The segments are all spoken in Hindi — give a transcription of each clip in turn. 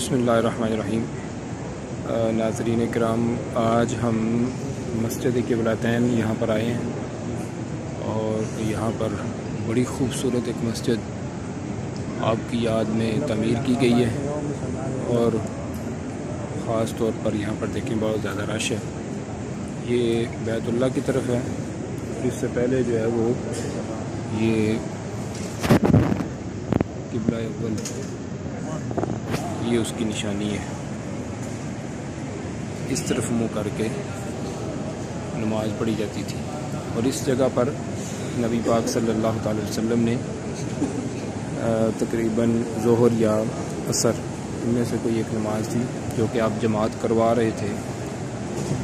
बिस्मिल्लाहिर्रहमानिर्रहीम। नाज़रीन किराम, आज हम मस्जिद क़िबलतैन यहाँ पर आए हैं और यहाँ पर बड़ी ख़ूबसूरत एक मस्जिद आपकी याद में तमीर की गई है और ख़ास तौर पर यहाँ पर देखें बहुत ज़्यादा रश है। ये बैतुल्लाह की तरफ है। इससे पहले जो है वो ये क़िबला अव्वल, ये उसकी निशानी है। इस तरफ मुँह करके नमाज़ पढ़ी जाती थी और इस जगह पर नबी पाक सल्लल्लाहु अलैहि वसल्लम ने तकरीबन ज़ोहर या असर इनमें से कोई एक नमाज थी जो कि आप जमात करवा रहे थे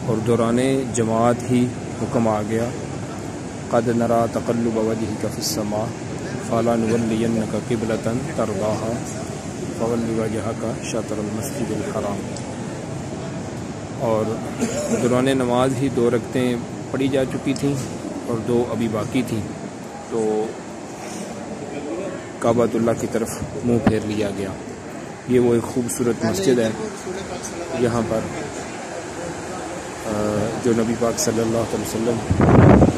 और दौराने जमात ही हुक्म आ गया, क़द नरा तक़ल्लुब वजहिका फ़िस्समा फ़लनुवल्लियन्नका क़िबलतन तरदाहा फ़वल्लि वजहका शत्रल मस्जिदिल हराम। और दौरान नमाज ही 2 रकतें पढ़ी जा चुकी थीं और 2 अभी बाकी थीं, तो काबतुल्लाह की तरफ मुंह फेर लिया गया। ये वो एक ख़ूबसूरत मस्जिद है यहाँ पर जो नबी पाक सल्लल्लाहु अलैहि वसल्लम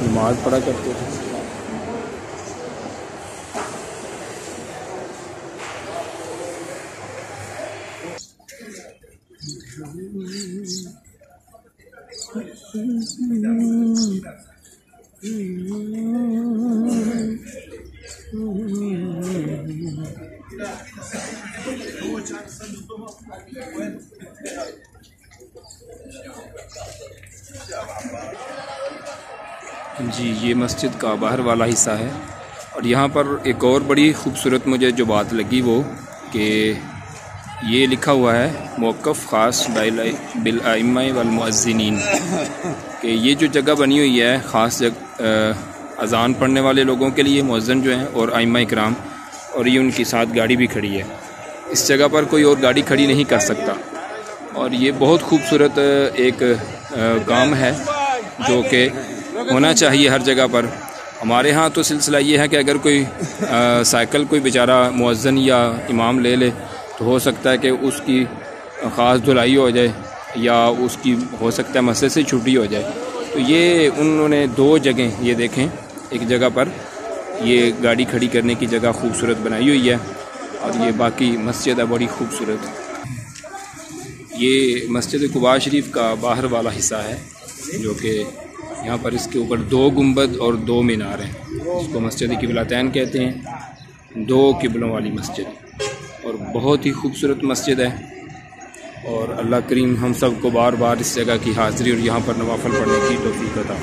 नमाज पढ़ा करते थे। जी, ये मस्जिद का बाहर वाला हिस्सा है और यहाँ पर एक और बड़ी ख़ूबसूरत मुझे जो बात लगी वो कि ये लिखा हुआ है मौक़िफ़ ख़ास बिल आइम्मा वल मुअज़्ज़िनीन, कि ये जो जगह बनी हुई है ख़ास अज़ान पढ़ने वाले लोगों के लिए, मुअज़्ज़िन जो हैं और आइम्मा इकराम, और ये उनकी साथ गाड़ी भी खड़ी है। इस जगह पर कोई और गाड़ी खड़ी नहीं कर सकता और ये बहुत खूबसूरत एक काम है जो कि होना चाहिए हर जगह पर। हमारे यहाँ तो सिलसिला ये है कि अगर कोई साइकिल कोई बेचारा मुअज़्ज़िन या इमाम ले ले तो हो सकता है कि उसकी ख़ास धुलाई हो जाए या उसकी हो सकता है मस्जिद से छुट्टी हो जाए। तो ये उन्होंने 2 जगह, ये देखें, एक जगह पर ये गाड़ी खड़ी करने की जगह खूबसूरत बनाई हुई है और ये बाकी मस्जिद है बड़ी खूबसूरत। ये मस्जिद कुबा शरीफ का बाहर वाला हिस्सा है जो कि यहाँ पर इसके ऊपर 2 गुंबद और 2 मीनार हैं। इसको मस्जिद क़िबलतैन कहते हैं, 2 किबलों वाली मस्जिद, और बहुत ही खूबसूरत मस्जिद है। और अल्लाह करीम हम सब को बार बार इस जगह की हाज़िरी और यहाँ पर नवाफ़िल पढ़ने की तौफ़ीक़ अता